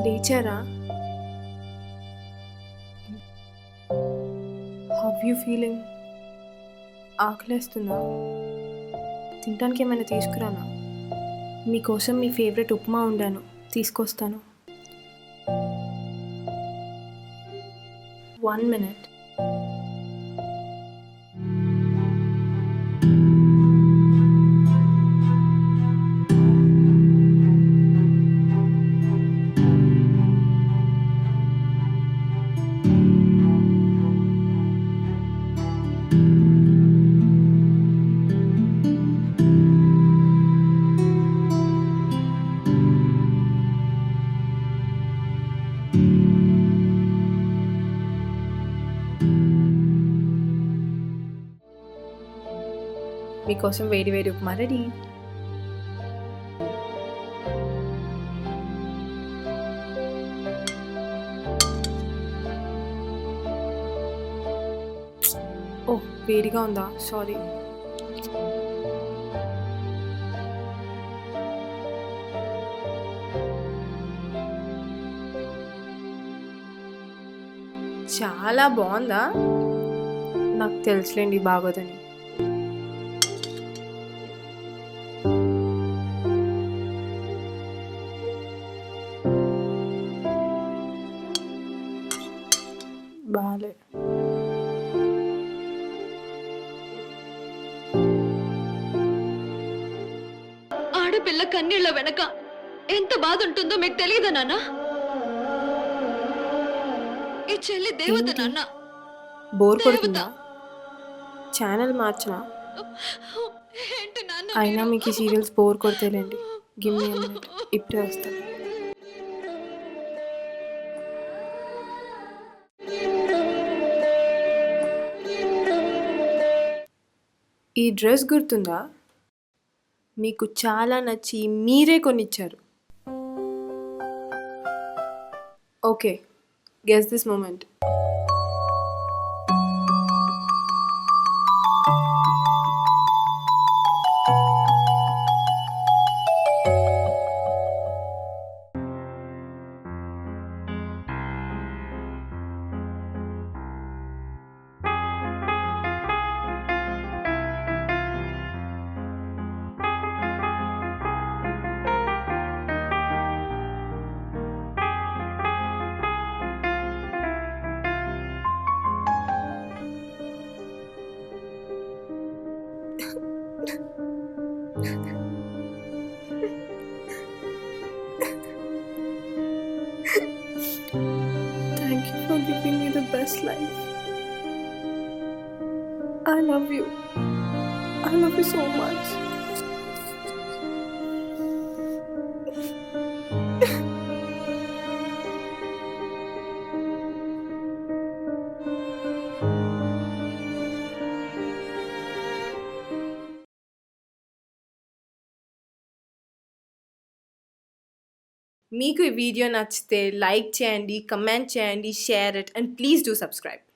లేచారా? How you feeling? ఆకలేస్తుందా? తినడానికి ఏమైనా తీసుకురానా? మీకోసం మీ ఫేవరెట్ ఉప్మా వండాను, తీసుకొస్తాను. 1 minute. మీకోసం వేడి వేడి ఉప్మా రెడీ. ఓహ్, వేడిగా ఉందా? సారీ. చాలా బాగుందా? నాకు తెలుసులేండి బాగోదని. బాలే. ఆడపిల్ల కన్నీళ్ల వెనక ఎంత బాధ ఉంటుందో మీకు తెలియదా నాన్న? ఈ చెల్లి దేవత ఏంటి? నాన్న. బోర్ దేవత. కొడుతుందా? ఛానల్ మార్చనా? ఏంటి నాన్న అయినా మీరు? మీకు ఈ సీరియల్స్ బోర్ కొడతాయిలేండి. గివ్ మీ ఎ మినిట్, ఇప్పుడే వస్తాను. ఈ డ్రెస్ గుర్తుందా? మీకు చాలా నచ్చి మీరే కొనిచ్చారు. Okay, guess this moment. Thank you for giving me the best life. I love you. I love you so much. మీకు ఈ వీడియో నచ్చితే లైక్ చేయండి, కమెంట్ చేయండి, share it and please do subscribe.